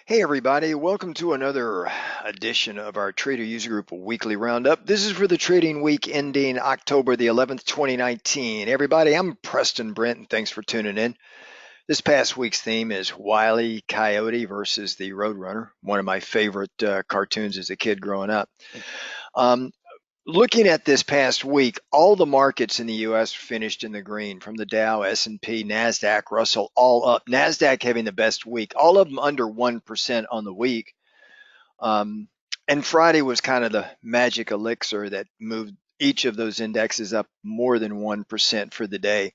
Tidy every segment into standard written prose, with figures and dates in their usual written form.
Hey everybody, welcome to another edition of our Trader User Group Weekly Roundup. This is for the trading week ending October the 11th, 2019. Everybody, I'm Preston Brent and thanks for tuning in. This past week's theme is Wile, Coyote versus the Roadrunner, one of my favorite cartoons as a kid growing up. Um, Looking at this past week, all the markets in the U.S. finished in the green, from the Dow, S&P, NASDAQ, Russell, all up. NASDAQ having the best week, all of them under 1% on the week. And Friday was kind of the magic elixir that moved each of those indexes up more than 1% for the day.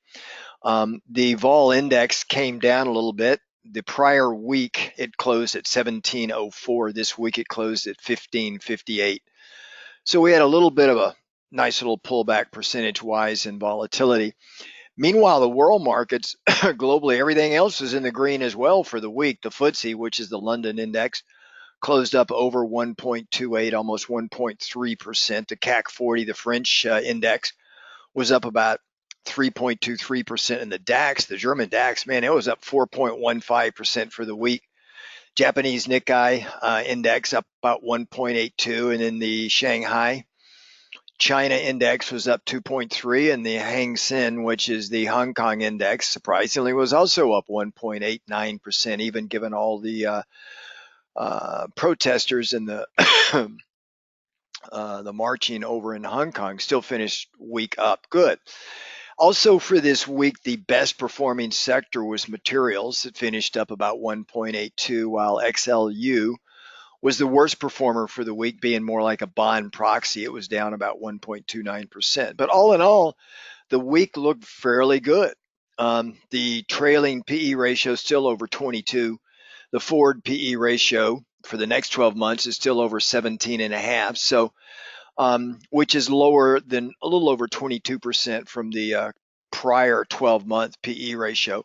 The vol index came down a little bit. The prior week it closed at 1704. This week it closed at 1558. So we had a little bit of a nice little pullback percentage wise in volatility. Meanwhile, the world markets globally, everything else was in the green as well for the week. The FTSE, which is the London index, closed up over 1.28, almost 1.3%. The CAC 40, the French index, was up about 3.23%. And the DAX, the German DAX, man, it was up 4.15% for the week. Japanese Nikkei index up about 1.82, and then the Shanghai China index was up 2.3, and the Hang Seng, which is the Hong Kong index, surprisingly was also up 1.89%, even given all the protesters and the the marching over in Hong Kong. Still finished week up good. Also for this week, the best performing sector was materials. It finished up about 1.82, while XLU was the worst performer for the week, being more like a bond proxy. It was down about 1.29%. But all in all, the week looked fairly good. The trailing PE ratio is still over 22. The forward PE ratio for the next 12 months is still over 17 and a half. So which is lower than a little over 22% from the prior 12-month PE ratio.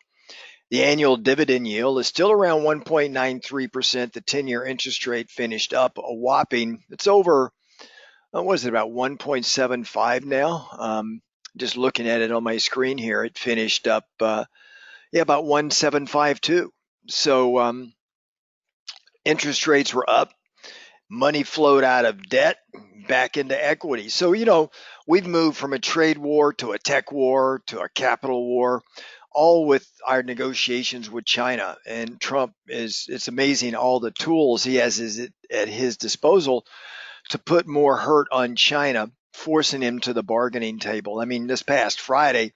The annual dividend yield is still around 1.93%. The 10-year interest rate finished up a whopping, it's over, what was it, about 1.75 now? Just looking at it on my screen here, it finished up, about 1.752. So interest rates were up. Money flowed out of debt back into equity. So, we've moved from a trade war to a tech war to a capital war, all with our negotiations with China. And Trump it's amazing all the tools he has at his disposal to put more hurt on China, forcing him to the bargaining table. I mean, this past Friday,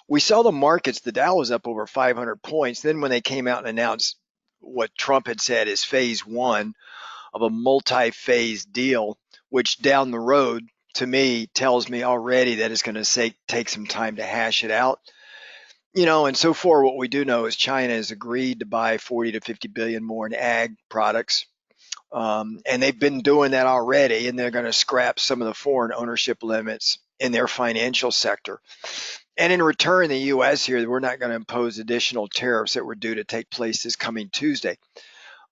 we saw the markets, the Dow was up over 500 points. Then when they came out and announced what Trump had said is phase one of a multi-phase deal, which down the road to me tells me already that it's going to take some time to hash it out. And so far what we do know is China has agreed to buy 40 to 50 billion more in ag products. And they've been doing that already, and they're going to scrap some of the foreign ownership limits in their financial sector. And in return, the U.S. here, we're not going to impose additional tariffs that were due to take place this coming Tuesday.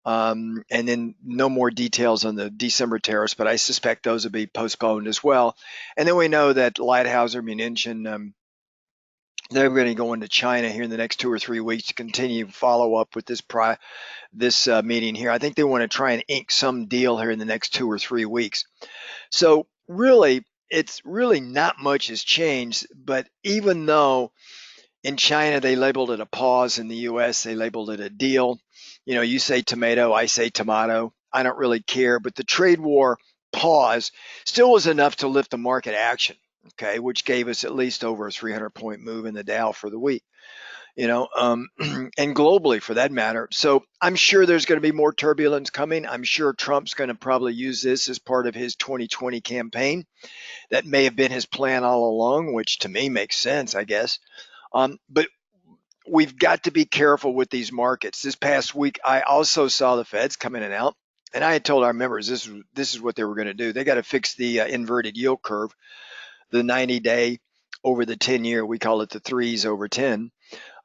And then no more details on the December tariffs, but I suspect those will be postponed as well. And then we know that Lighthouse Munition, they're going to go into China here in the next 2 or 3 weeks to continue follow up with this meeting here. I think they want to try and ink some deal here in the next 2 or 3 weeks. So really, it's really not much has changed. But even though in China they labeled it a pause, in the U.S. they labeled it a deal. You say tomato, I say tomato. I don't really care. But the trade war pause still was enough to lift the market action, okay, which gave us at least over a 300-point move in the Dow for the week, and globally for that matter. So I'm sure there's going to be more turbulence coming. I'm sure Trump's going to probably use this as part of his 2020 campaign. That may have been his plan all along, which to me makes sense, I guess. But we've got to be careful with these markets. This past week, I also saw the Feds come in and out, and I had told our members this is what they were going to do. They got to fix the inverted yield curve, the 90-day over the 10-year. We call it the threes over 10.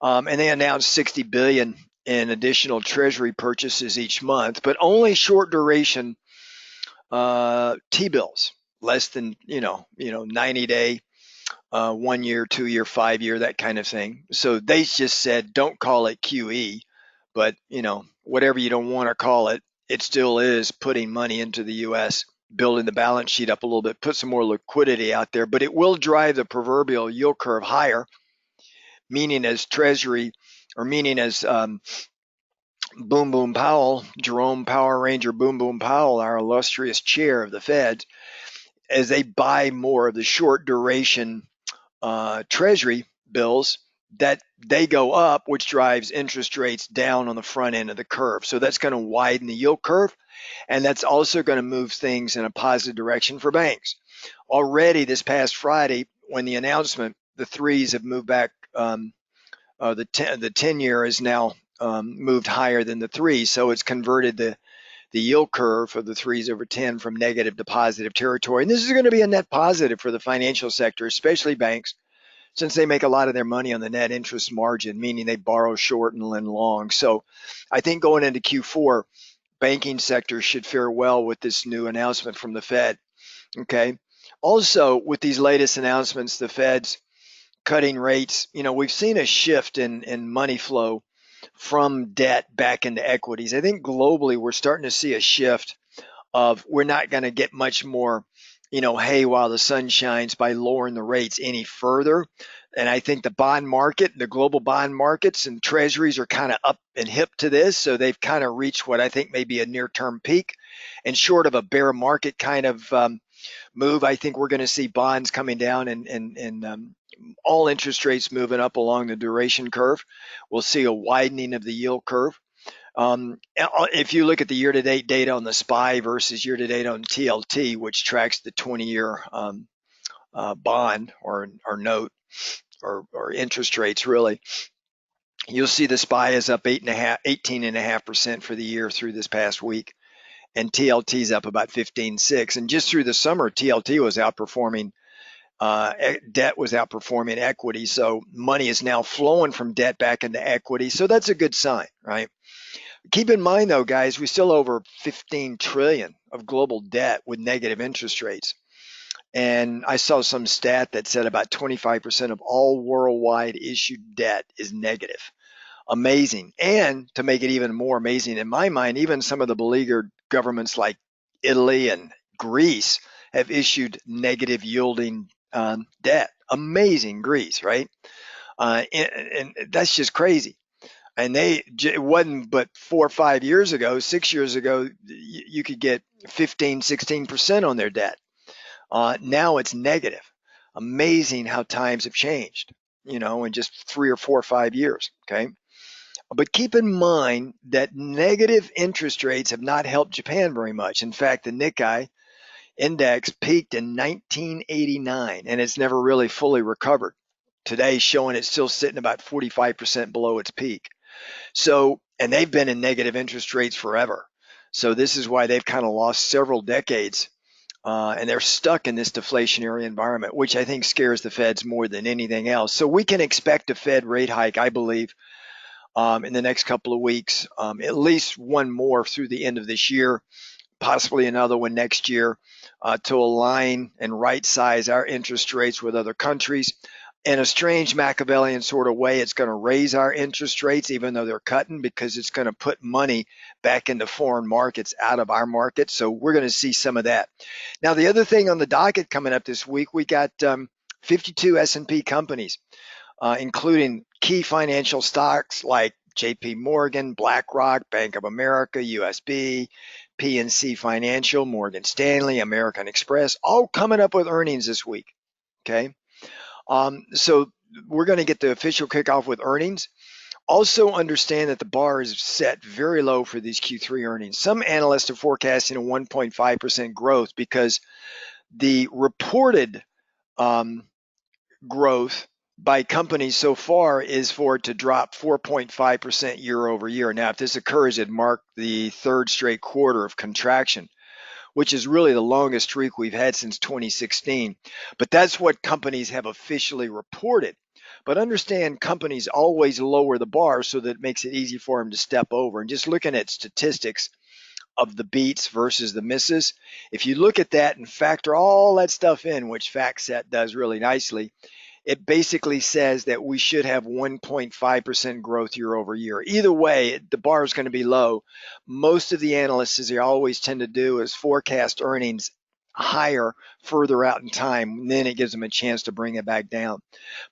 And they announced 60 billion in additional Treasury purchases each month, but only short duration T-bills, less than 90-day. 1 year, 2 year, 5 year, that kind of thing. So they just said, don't call it QE, but whatever you don't want to call it, it still is putting money into the U.S., building the balance sheet up a little bit, put some more liquidity out there, but it will drive the proverbial yield curve higher, meaning as Treasury, or meaning as Boom Boom Powell, Jerome Power Ranger Boom Boom Powell, our illustrious chair of the Fed, as they buy more of the short duration Treasury bills, that they go up, which drives interest rates down on the front end of the curve. So that's going to widen the yield curve, and that's also going to move things in a positive direction for banks. Already this past Friday, when the announcement, the threes have moved back. The 10-year is now moved higher than the three, so it's converted the yield curve of the threes over 10 from negative to positive territory. And this is going to be a net positive for the financial sector, especially banks, since they make a lot of their money on the net interest margin, meaning they borrow short and lend long. So I think going into Q4, banking sector should fare well with this new announcement from the Fed. Okay. Also, with these latest announcements, the Fed's cutting rates, we've seen a shift in money flow from debt back into equities. I think globally we're starting to see a shift of we're not going to get much more, hay while the sun shines by lowering the rates any further. And I think the bond market, the global bond markets and treasuries are kind of up and hip to this. So they've kind of reached what I think may be a near-term peak. And short of a bear market kind of move, I think we're going to see bonds coming down and all interest rates moving up along the duration curve. We'll see a widening of the yield curve. If you look at the year-to-date data on the SPY versus year-to-date on TLT, which tracks the 20-year bond or note or interest rates, really, you'll see the SPY is up 18.5% for the year through this past week, and TLT is up about 15.6. And just through the summer, TLT was outperforming. Debt was outperforming equity, so money is now flowing from debt back into equity. So that's a good sign, right? Keep in mind, though, guys, we still over 15 trillion of global debt with negative interest rates. And I saw some stat that said about 25% of all worldwide issued debt is negative. Amazing. And to make it even more amazing in my mind, even some of the beleaguered governments like Italy and Greece have issued negative yielding debt. Amazing, Greece, right? And that's just crazy. And it wasn't but 4 or 5 years ago, 6 years ago, you could get 15, 16% on their debt. Now it's negative. Amazing how times have changed, in just 3 or 4 or 5 years. Okay. But keep in mind that negative interest rates have not helped Japan very much. In fact, the Nikkei index peaked in 1989 and it's never really fully recovered. Today showing it's still sitting about 45% below its peak. So, and they've been in negative interest rates forever. So this is why they've kind of lost several decades, and they're stuck in this deflationary environment, which I think scares the Feds more than anything else. So we can expect a Fed rate hike, I believe, in the next couple of weeks, at least one more through the end of this year, possibly another one next year, to align and right size our interest rates with other countries. In a strange Machiavellian sort of way, it's going to raise our interest rates, even though they're cutting, because it's going to put money back into foreign markets out of our market. So we're going to see some of that. Now, the other thing on the docket coming up this week, we got 52 S&P companies, including key financial stocks like JP Morgan, BlackRock, Bank of America, USB, PNC Financial, Morgan Stanley, American Express, all coming up with earnings this week. Okay. So we're going to get the official kickoff with earnings. Also understand that the bar is set very low for these Q3 earnings. Some analysts are forecasting a 1.5% growth because the reported growth by companies so far is for it to drop 4.5% year over year. Now, if this occurs, it marked the third straight quarter of contraction, which is really the longest streak we've had since 2016. But that's what companies have officially reported. But understand, companies always lower the bar so that it makes it easy for them to step over. And just looking at statistics of the beats versus the misses, if you look at that and factor all that stuff in, which FactSet does really nicely, it basically says that we should have 1.5% growth year over year. Either way, the bar is going to be low. Most of the analysts, as they always tend to do, is forecast earnings higher further out in time, and then it gives them a chance to bring it back down.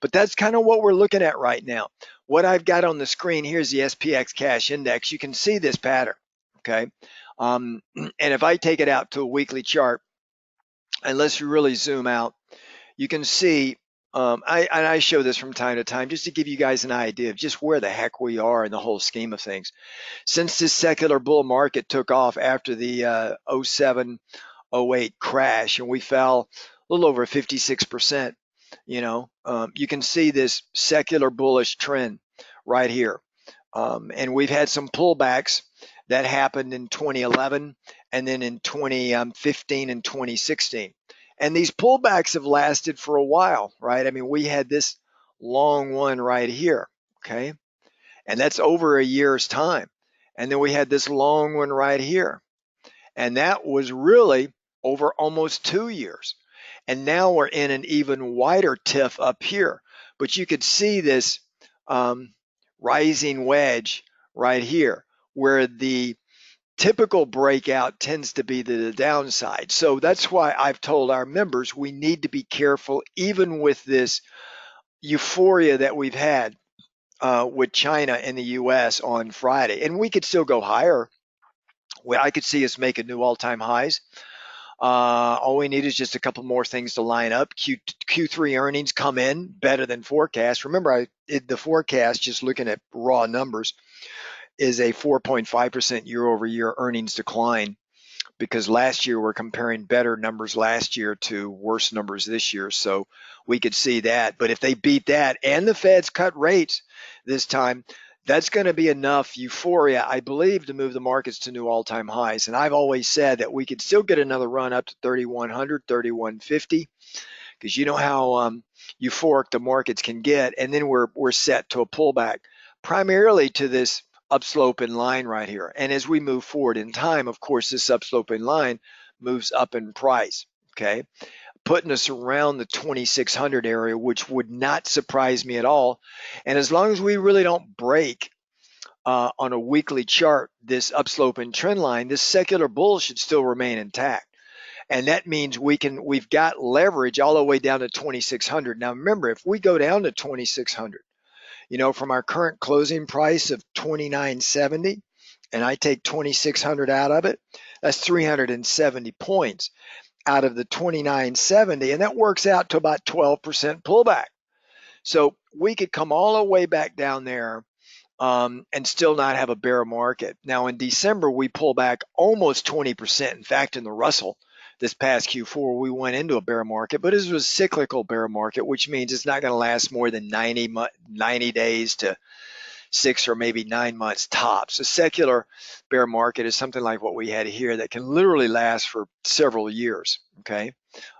But that's kind of what we're looking at right now. What I've got on the screen here is the SPX cash index. You can see this pattern, okay? And if I take it out to a weekly chart, unless you really zoom out, you can see, I show this from time to time just to give you guys an idea of just where the heck we are in the whole scheme of things. Since this secular bull market took off after the 07, 08 crash, and we fell a little over 56%, you can see this secular bullish trend right here. And we've had some pullbacks that happened in 2011 and then in 2015 and 2016. And these pullbacks have lasted for a while, right? I mean, we had this long one right here, okay? And that's over a year's time. And then we had this long one right here. And that was really over almost 2 years. And now we're in an even wider tiff up here. But you could see this rising wedge right here, where the typical breakout tends to be the downside. So that's why I've told our members we need to be careful, even with this euphoria that we've had with China and the US on Friday. And we could still go higher. I could see us making new all-time highs. All we need is just a couple more things to line up. Q3 earnings come in better than forecast. Remember, the forecast, just looking at raw numbers, is a 4.5% year over year earnings decline, because last year we're comparing better numbers last year to worse numbers this year. So we could see that. But if they beat that and the Feds cut rates this time, that's going to be enough euphoria, I believe, to move the markets to new all-time highs. And I've always said that we could still get another run up to 3,100, 3,150, because you know how euphoric the markets can get. And then we're set to a pullback, primarily to this upsloping line right here. And as we move forward in time, of course, this upsloping line moves up in price, okay, putting us around the 2,600 area, which would not surprise me at all. And as long as we really don't break on a weekly chart this upsloping trend line, this secular bull should still remain intact. And that means we've got leverage all the way down to 2,600. Now remember, if we go down to 2,600, from our current closing price of 29.70, and I take 2,600 out of it, that's 370 points out of the 29.70, and that works out to about 12% pullback. So we could come all the way back down there and still not have a bear market. Now in December, we pull back almost 20%. In fact, in the Russell, this past Q4, we went into a bear market, but this was a cyclical bear market, which means it's not going to last more than 90 days to 6 or maybe 9 months tops. A secular bear market is something like what we had here that can literally last for several years, okay?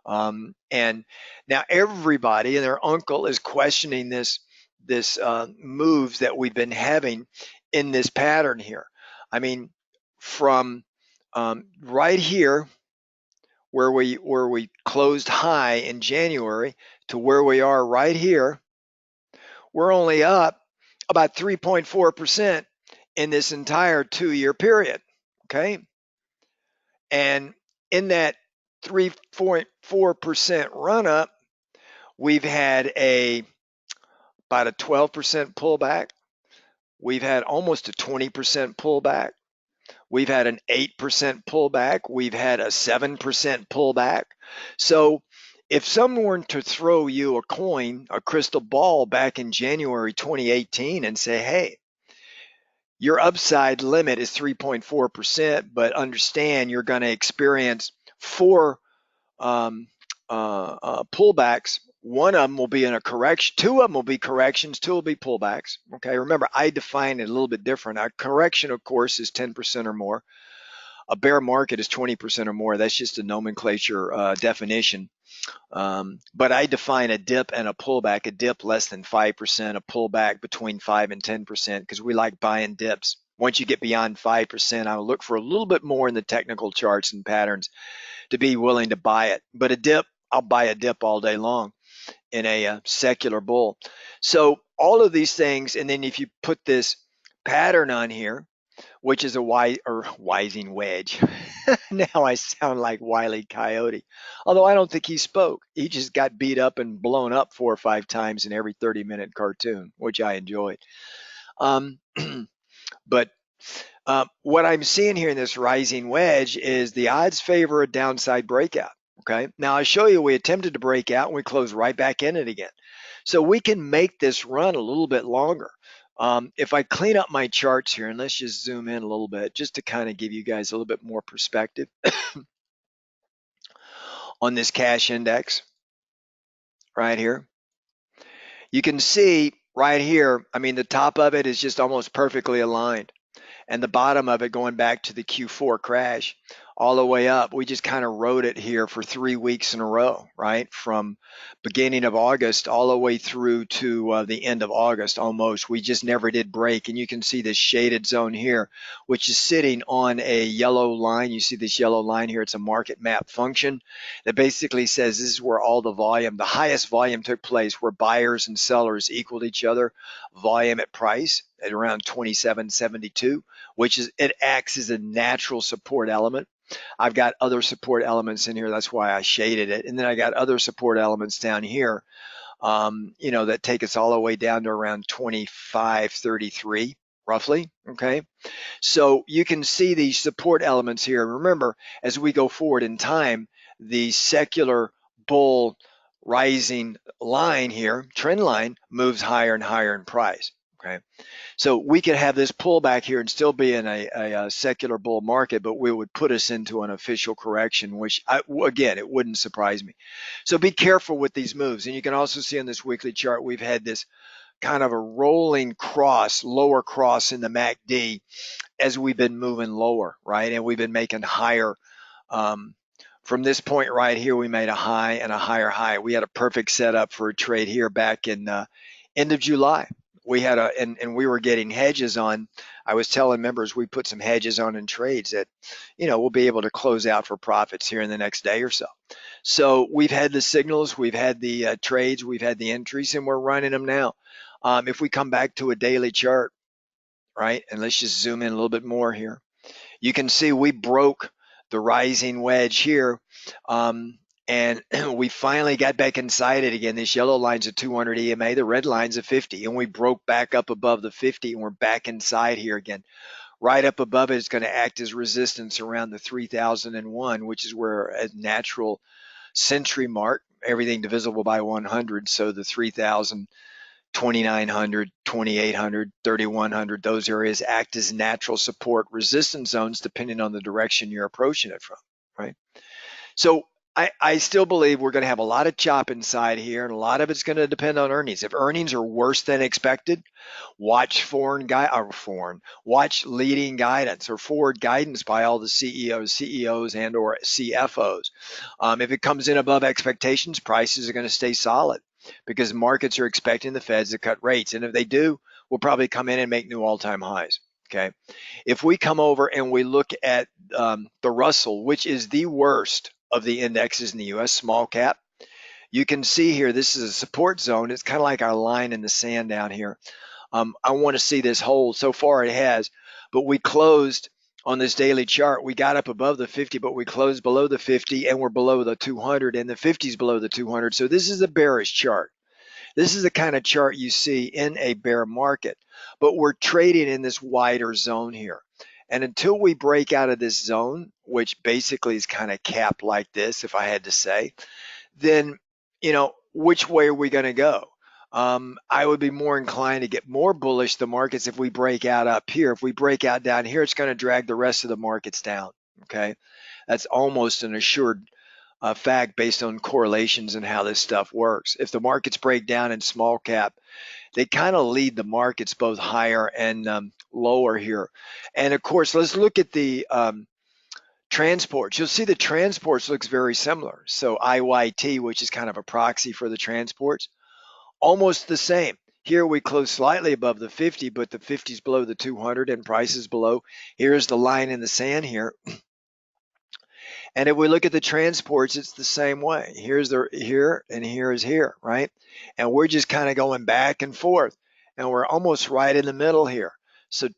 And now everybody and their uncle is questioning this moves that we've been having in this pattern here. I mean, from right here, where we closed high in January, to where we are right here, we're only up about 3.4% in this entire 2-year period, okay? And in that 3.4% run up, we've had about a 12% pullback. We've had almost a 20% pullback. We've had an 8% pullback. We've had a 7% pullback. So if someone were to throw you a coin, a crystal ball back in January 2018 and say, hey, your upside limit is 3.4%, but understand you're going to experience 4 pullbacks. One of them will be in a correction. 2 of them will be corrections. 2 will be pullbacks. Okay, remember, I define it a little bit different. A correction, of course, is 10% or more. A bear market is 20% or more. That's just a nomenclature definition. But I define a dip and a pullback. A dip less than 5%, a pullback between 5 and 10%, because we like buying dips. Once you get beyond 5%, I will look for a little bit more in the technical charts and patterns to be willing to buy it. But a dip, I'll buy a dip all day long. in a secular bull. So all of these things, and then if you put this pattern on here, which is a wising wedge. Now I sound like Wile Coyote, although I don't think he spoke. He just got beat up and blown up 4 or 5 times in every 30-minute cartoon, which I enjoyed. Um, but what I'm seeing here in this rising wedge is the odds favor a downside breakout. Okay. Now I show you we attempted to break out and we closed right back in it again. So we can make this run a little bit longer. If I clean up my charts here, and let's just zoom in a little bit just to kind of give you guys a little bit more perspective on this cash index right here. You can see right here, I mean, the top of it is just almost perfectly aligned. And the bottom of it going back to the Q4 crash all the way up. We just kind of rode it here for 3 weeks in a row, right? From beginning of August all the way through to the end of August almost. We just never did break. And you can see this shaded zone here, which is sitting on a yellow line. You see this yellow line here. It's a market map function that basically says this is where all the volume, the highest volume took place, where buyers and sellers equaled each other, volume at price at around 27.72, which is, it acts as a natural support element. I've got other support elements in here. That's why I shaded it. And then I got other support elements down here, that take us all the way down to around 25.33 roughly. Okay. So you can see these support elements here. Remember, as we go forward in time, the secular bull rising line here, trend line, moves higher and higher in price. Okay. So we could have this pullback here and still be in a secular bull market, but we would put us into an official correction, which again, it wouldn't surprise me. So be careful with these moves. And you can also see on this weekly chart, we've had this kind of a rolling cross, lower cross in the MACD as we've been moving lower, right? And we've been making higher. From this point right here, we made a high and a higher high. We had a perfect setup for a trade here back in end of July. We had and we were getting hedges on. I was telling members we put some hedges on in trades that, we'll be able to close out for profits here in the next day or so. So we've had the signals, we've had the trades, we've had the entries, and we're running them now. If we come back to a daily chart, right, and let's just zoom in a little bit more here, you can see we broke the rising wedge here. And we finally got back inside it again. This yellow line's a 200 EMA, the red line's a 50, and we broke back up above the 50, and we're back inside here again. Right up above it is going to act as resistance around the 3001, which is where a natural century mark, everything divisible by 100, so the 3000, 2900, 2800, 3100, those areas act as natural support resistance zones depending on the direction you're approaching it from, right? So I still believe we're going to have a lot of chop inside here, and a lot of it's going to depend on earnings. If earnings are worse than expected, watch watch leading guidance or forward guidance by all the CEOs and or CFOs. If it comes in above expectations, prices are going to stay solid because markets are expecting the Feds to cut rates. And if they do, we'll probably come in and make new all-time highs. Okay. If we come over and we look at the Russell, which is the worst of the indexes in the U.S., small cap, you can see here, this is a support zone. It's kind of like our line in the sand down here. I want to see this hold. So far it has, but we closed on this daily chart. We got up above the 50, but we closed below the 50 and we're below the 200, and the 50 is below the 200. So this is a bearish chart. This is the kind of chart you see in a bear market, but we're trading in this wider zone here. And until we break out of this zone, which basically is kind of capped like this, if I had to say, then, which way are we going to go? I would be more inclined to get more bullish the markets if we break out up here. If we break out down here, it's going to drag the rest of the markets down. Okay. That's almost an assured fact based on correlations and how this stuff works. If the markets break down in small cap, they kind of lead the markets both higher and lower here. And of course, let's look at the transports. You'll see the transports looks very similar. So IYT, which is kind of a proxy for the transports, almost the same. Here we close slightly above the 50, but the 50 is below the 200 and price is below. Here's the line in the sand here. And if we look at the transports, it's the same way. Here's the here and here is here, right? And we're just kind of going back and forth, and we're almost right in the middle here. So,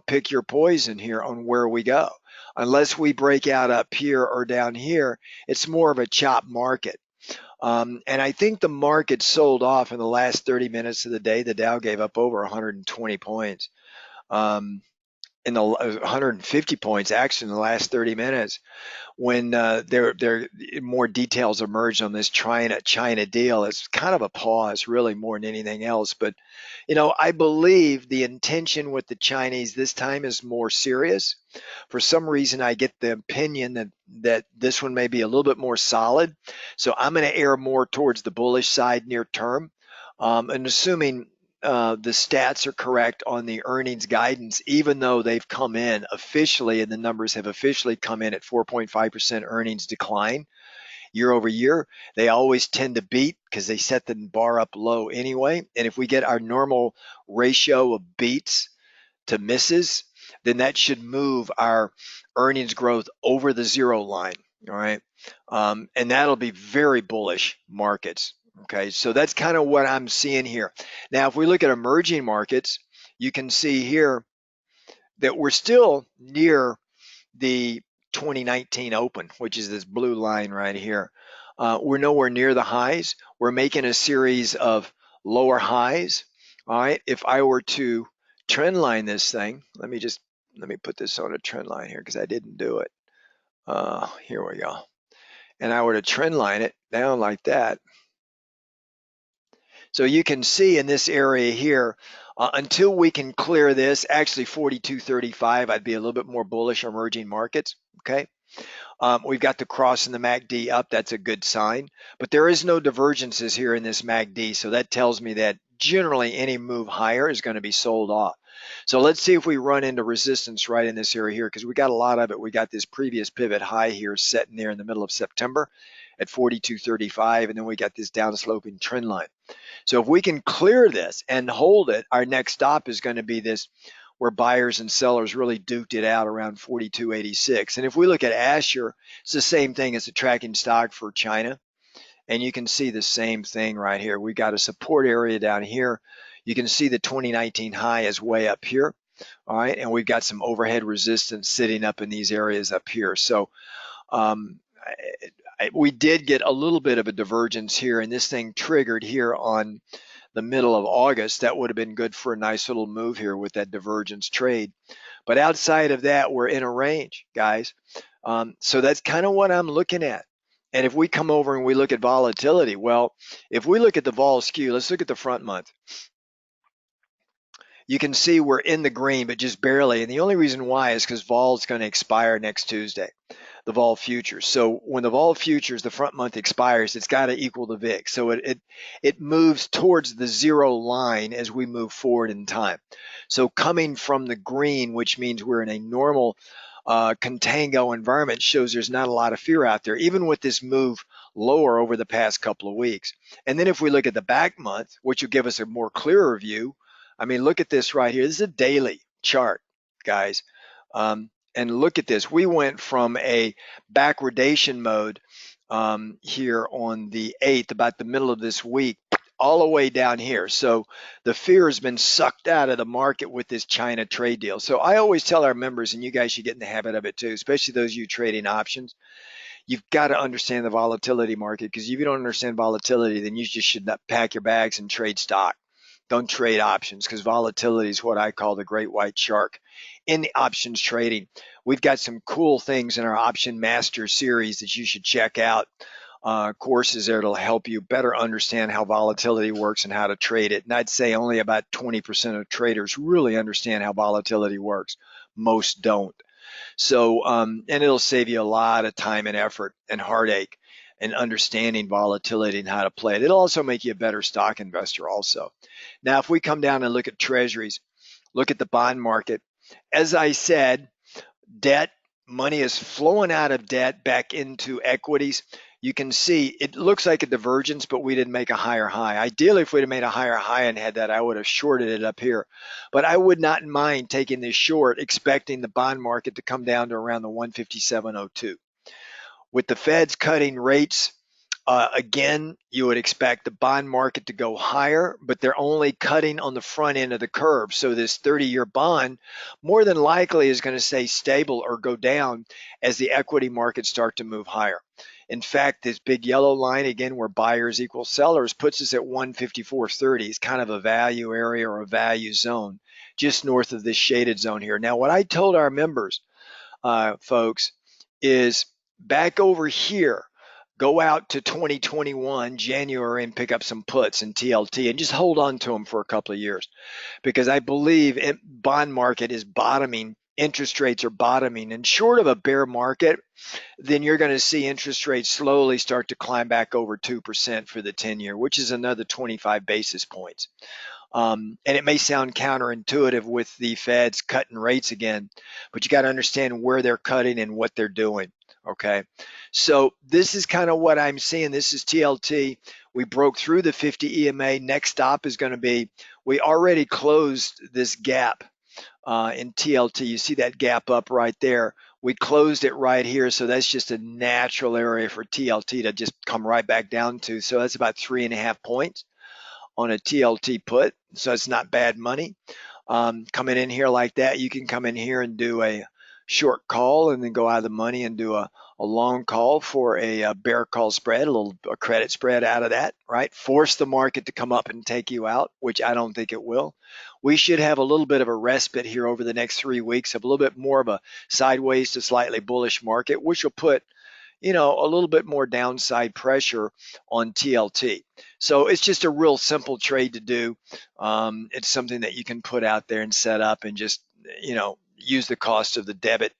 pick your poison here on where we go. Unless we break out up here or down here, it's more of a chop market. And I think the market sold off in the last 30 minutes of the day. The Dow gave up over 120 points. In the 150 points actually in the last 30 minutes when there more details emerged on this China deal. It's kind of a pause, really, more than anything else. But I believe the intention with the Chinese this time is more serious. For some reason, I get the opinion that this one may be a little bit more solid. So I'm going to err more towards the bullish side near term, and assuming the stats are correct on the earnings guidance, even though they've come in officially and the numbers have officially come in at 4.5% earnings decline year over year. They always tend to beat because they set the bar up low anyway. And if we get our normal ratio of beats to misses, then that should move our earnings growth over the zero line. All right. And that'll be very bullish markets. Okay. So that's kind of what I'm seeing here. Now, if we look at emerging markets, you can see here that we're still near the 2019 open, which is this blue line right here. We're nowhere near the highs. We're making a series of lower highs. All right. If I were to trend line this thing, let me put this on a trend line here because I didn't do it. Here we go. And I were to trend line it down like that. So you can see in this area here, until we can clear this, actually 42.35, I'd be a little bit more bullish emerging markets. Okay. We've got the cross in the MACD up. That's a good sign. But there is no divergences here in this MACD. So that tells me that generally any move higher is going to be sold off. So let's see if we run into resistance right in this area here, because we got a lot of it. We got this previous pivot high here setting there in the middle of September at 42.35, and then we got this downsloping trend line. So if we can clear this and hold it, our next stop is going to be this where buyers and sellers really duked it out around 42.86. And if we look at Asher, it's the same thing as a tracking stock for China. And you can see the same thing right here. We got a support area down here. You can see the 2019 high is way up here. All right. And we've got some overhead resistance sitting up in these areas up here. So we did get a little bit of a divergence here, and this thing triggered here on the middle of August. That would have been good for a nice little move here with that divergence trade. But outside of that, we're in a range, guys. So that's kind of what I'm looking at. And if we come over and we look at volatility, well, if we look at the vol skew, let's look at the front month. You can see we're in the green, but just barely. And the only reason why is because vol is going to expire next Tuesday, the vol futures. So when the vol futures, the front month expires, it's got to equal the VIX. So it moves towards the zero line as we move forward in time. So coming from the green, which means we're in a normal contango environment, shows there's not a lot of fear out there, even with this move lower over the past couple of weeks. And then if we look at the back month, which will give us a more clearer view, I mean, look at this right here. This is a daily chart, guys. And look at this. We went from a backwardation mode here on the 8th, about the middle of this week, all the way down here. So the fear has been sucked out of the market with this China trade deal. So I always tell our members, and you guys should get in the habit of it too, especially those of you trading options, you've got to understand the volatility market, because if you don't understand volatility, then you just should not pack your bags and trade stock. Don't trade options, because volatility is what I call the great white shark in the options trading. We've got some cool things in our Option Master series that you should check out. Courses there that'll help you better understand how volatility works and how to trade it. And I'd say only about 20% of traders really understand how volatility works. Most don't. So, and it'll save you a lot of time and effort and heartache and understanding volatility and how to play it. It'll also make you a better stock investor also. Now, if we come down and look at treasuries, look at the bond market, as I said, debt, money is flowing out of debt back into equities. You can see it looks like a divergence, but we didn't make a higher high. Ideally, if we'd have made a higher high and had that, I would have shorted it up here. But I would not mind taking this short, expecting the bond market to come down to around the 157.02. With the Feds cutting rates, again, you would expect the bond market to go higher, but they're only cutting on the front end of the curve. So this 30-year bond more than likely is going to stay stable or go down as the equity markets start to move higher. In fact, this big yellow line, again, where buyers equal sellers, puts us at 154.30. It's kind of a value area or a value zone just north of this shaded zone here. Now, what I told our members, folks, is back over here, go out to 2021 January and pick up some puts in TLT and just hold on to them for a couple of years, because I believe bond market is bottoming. Interest rates are bottoming, and short of a bear market, then you're going to see interest rates slowly start to climb back over 2% for the 10-year, which is another 25 basis points. And it may sound counterintuitive with the Feds cutting rates again, but you got to understand where they're cutting and what they're doing. Okay. So this is kind of what I'm seeing. This is TLT. We broke through the 50 EMA. Next stop is going to be, we already closed this gap in TLT. You see that gap up right there. We closed it right here. So that's just a natural area for TLT to just come right back down to. So that's about 3.5 points on a TLT put. So it's not bad money. Coming in here like that, you can come in here and do a short call and then go out of the money and do a long call for a bear call spread, a credit spread out of that, right? Force the market to come up and take you out, which I don't think it will. We should have a little bit of a respite here over the next 3 weeks of a little bit more of a sideways to slightly bullish market, which will put a little bit more downside pressure on TLT. So it's just a real simple trade to do. It's something that you can put out there and set up and just, use the cost of the debit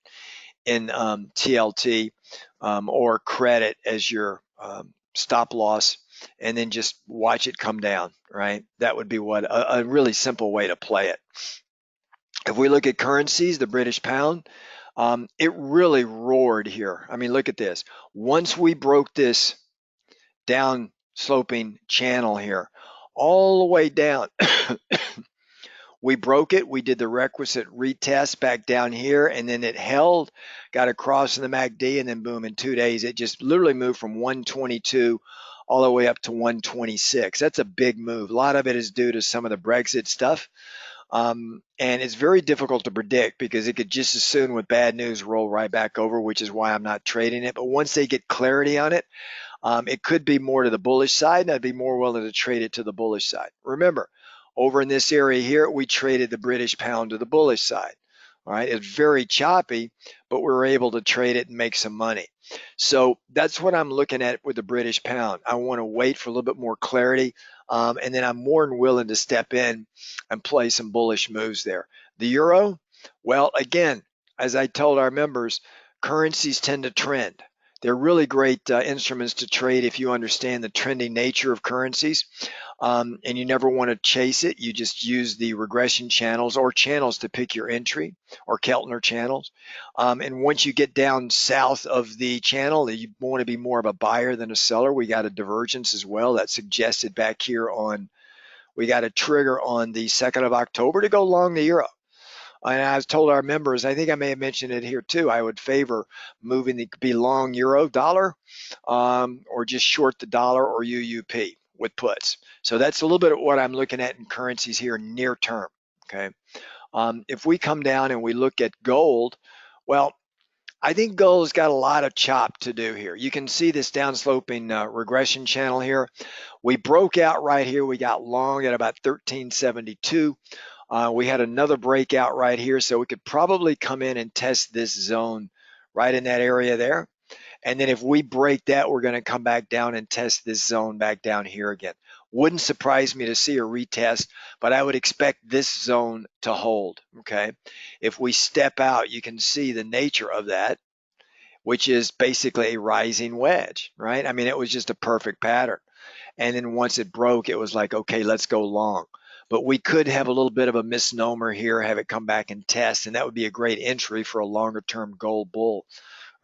in TLT or credit as your stop loss, and then just watch it come down, right? That would be what a really simple way to play it. If we look at currencies, the British pound, it really roared here. I mean, look at this. Once we broke this down sloping channel here, all the way down, we broke it. We did the requisite retest back down here, and then it held, got across in the MACD, and then boom, in 2 days, it just literally moved from 122 all the way up to 126. That's a big move. A lot of it is due to some of the Brexit stuff. And it's very difficult to predict because it could just as soon with bad news roll right back over, which is why I'm not trading it. But once they get clarity on it, it could be more to the bullish side, and I'd be more willing to trade it to the bullish side. Remember, over in this area here, we traded the British pound to the bullish side. All right, it's very choppy, but we were able to trade it and make some money. So that's what I'm looking at with the British pound. I want to wait for a little bit more clarity, and then I'm more than willing to step in and play some bullish moves there. The euro, well, again, as I told our members, currencies tend to trend. They're really great instruments to trade if you understand the trending nature of currencies, and you never want to chase it. You just use the regression channels or channels to pick your entry, or Keltner channels. And once you get down south of the channel, you want to be more of a buyer than a seller. We got a divergence as well that's suggested back here we got a trigger on the 2nd of October to go long the euro. And I was told our members, I think I may have mentioned it here too, I would favor moving the be long euro dollar, or just short the dollar or UUP with puts. So that's a little bit of what I'm looking at in currencies here near term. Okay. If we come down and we look at gold, well, I think gold's got a lot of chop to do here. You can see this downsloping regression channel here. We broke out right here. We got long at about 1372. We had another breakout right here, so we could probably come in and test this zone right in that area there. And then if we break that, we're going to come back down and test this zone back down here again. Wouldn't surprise me to see a retest, but I would expect this zone to hold, okay? If we step out, you can see the nature of that, which is basically a rising wedge, right? I mean, it was just a perfect pattern. And then once it broke, it was like, okay, let's go long. But we could have a little bit of a misnomer here, have it come back and test, and that would be a great entry for a longer term gold bull,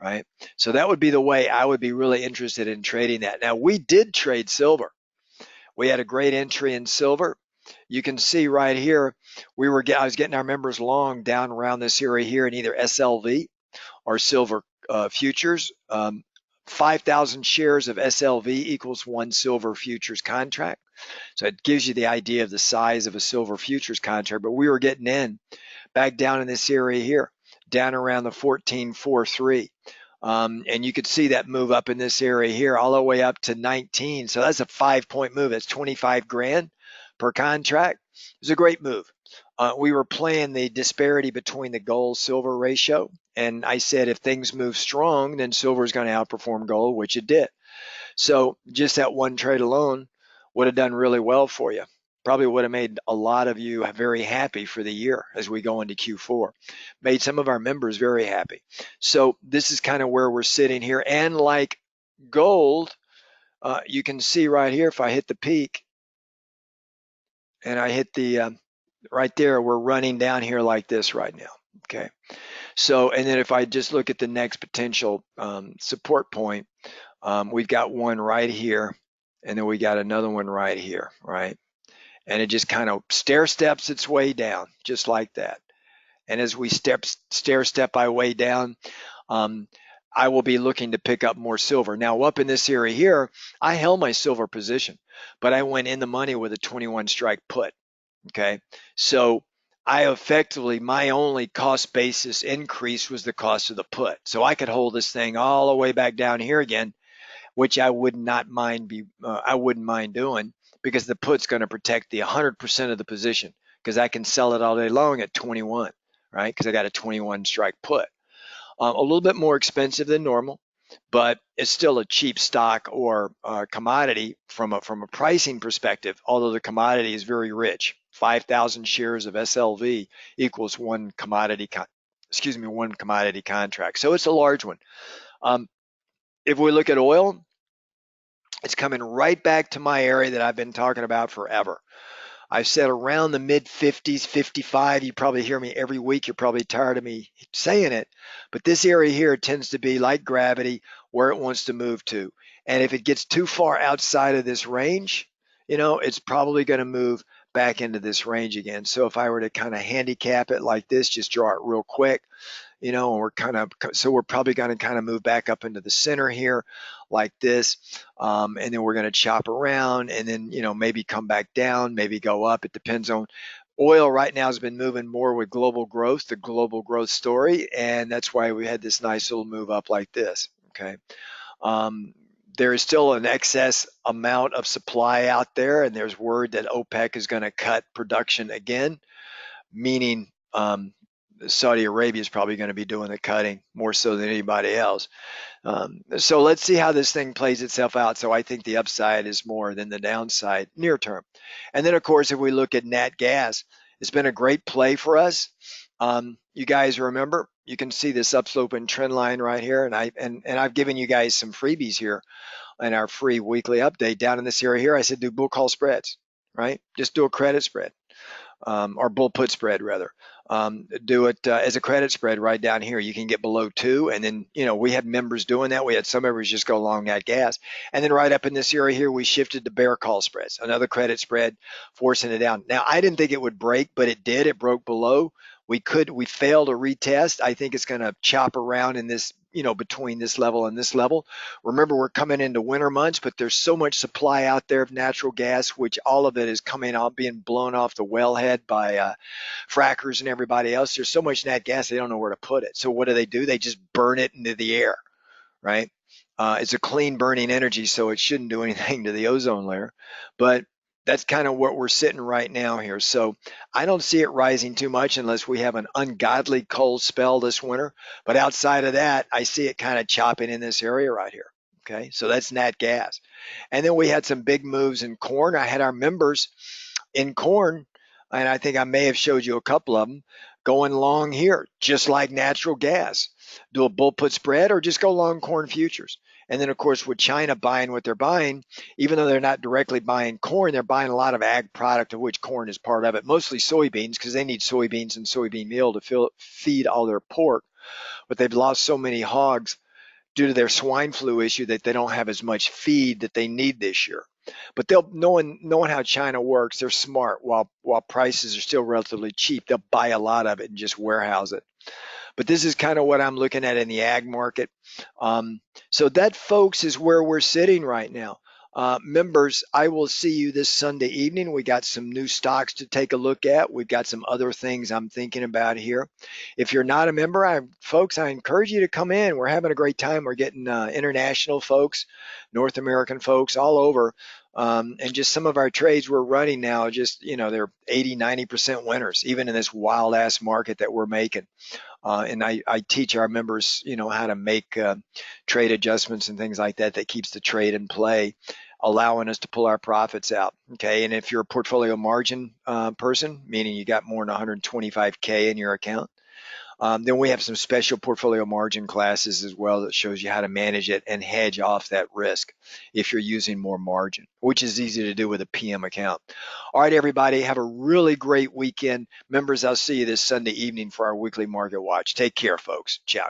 right? So that would be the way I would be really interested in trading that. Now, we did trade silver. We had a great entry in silver. You can see right here, I was getting our members long down around this area here in either SLV or silver futures. 5,000 shares of SLV equals one silver futures contract. So it gives you the idea of the size of a silver futures contract. But we were getting in back down in this area here, down around the 14.43. And you could see that move up in this area here all the way up to 19. So that's a 5-point move. That's 25 grand per contract. It was a great move. We were playing the disparity between the gold silver ratio. And I said, if things move strong, then silver is going to outperform gold, which it did. So just that one trade alone would have done really well for you. Probably would have made a lot of you very happy for the year as we go into Q4. Made some of our members very happy. So this is kind of where we're sitting here. And like gold, you can see right here, if I hit the peak and I hit the right there, we're running down here like this right now. Okay. So, and then if I just look at the next potential support point, we've got one right here, and then we got another one right here, right? And it just kind of stair steps its way down, just like that. And as we stair step our way down, I will be looking to pick up more silver. Now, up in this area here, I held my silver position, but I went in the money with a 21 strike put. Okay, so I effectively, my only cost basis increase was the cost of the put. So I could hold this thing all the way back down here again, which I would not mind I wouldn't mind doing, because the put's going to protect the 100% of the position, because I can sell it all day long at 21, right? Because I got a 21 strike put. A little bit more expensive than normal, but it's still a cheap stock or commodity from a pricing perspective, although the commodity is very rich. 5,000 shares of SLV equals one commodity contract. So it's a large one. If we look at oil, it's coming right back to my area that I've been talking about forever. I've said around the mid 50s, 55. You probably hear me every week. You're probably tired of me saying it, but this area here tends to be like gravity, where it wants to move to. And if it gets too far outside of this range, it's probably going to move back into this range again. So if I were to kind of handicap it like this, just draw it real quick, and we're probably going to kind of move back up into the center here like this, and then we're going to chop around, and then maybe come back down, maybe go up. It depends on oil. Right now has been moving more with global growth, the global growth story, and that's why we had this nice little move up like this. Okay. There is still an excess amount of supply out there, and there's word that OPEC is going to cut production again, meaning Saudi Arabia is probably going to be doing the cutting more so than anybody else. So let's see how this thing plays itself out. So I think the upside is more than the downside near term. And then, of course, if we look at nat gas, it's been a great play for us. You guys remember, you can see this upsloping trend line right here, and I've given you guys some freebies here in our free weekly update down in this area here. I said do bull call spreads, right? Just do a credit spread, or bull put spread rather. Do it as a credit spread right down here. You can get below 2, and then we had members doing that. We had some members just go long that gas, and then right up in this area here we shifted to bear call spreads, another credit spread, forcing it down. Now I didn't think it would break, but it did. It broke below. We failed to retest. I think it's going to chop around in this, between this level and this level. Remember, we're coming into winter months, but there's so much supply out there of natural gas, which all of it is coming out, being blown off the wellhead by frackers and everybody else. There's so much nat gas, they don't know where to put it. So what do? They just burn it into the air, right? It's a clean burning energy, so it shouldn't do anything to the ozone layer. But that's kind of what we're sitting right now here. So I don't see it rising too much unless we have an ungodly cold spell this winter. But outside of that, I see it kind of chopping in this area right here. Okay, so that's nat gas. And then we had some big moves in corn. I had our members in corn, and I think I may have showed you a couple of them, going long here, just like natural gas. Do a bull put spread or just go long corn futures. And then, of course, with China buying what they're buying, even though they're not directly buying corn, they're buying a lot of ag product, of which corn is part of it, mostly soybeans, because they need soybeans and soybean meal to feed all their pork. But they've lost so many hogs due to their swine flu issue that they don't have as much feed that they need this year. But knowing how China works, they're smart. While prices are still relatively cheap, they'll buy a lot of it and just warehouse it. But this is kind of what I'm looking at in the ag market. So that, folks, is where we're sitting right now. Members, I will see you this Sunday evening. We got some new stocks to take a look at. We've got some other things I'm thinking about here. If you're not a member, folks, I encourage you to come in. We're having a great time. We're getting international folks, North American folks all over. And just some of our trades we're running now, just, they're 80, 90% winners, even in this wild ass market that we're making. And I teach our members, how to make trade adjustments and things like that that keeps the trade in play, allowing us to pull our profits out. Okay, and if you're a portfolio margin person, meaning you got more than 125K in your account, then we have some special portfolio margin classes as well that shows you how to manage it and hedge off that risk if you're using more margin, which is easy to do with a PM account. All right, everybody, have a really great weekend. Members, I'll see you this Sunday evening for our weekly market watch. Take care, folks. Ciao.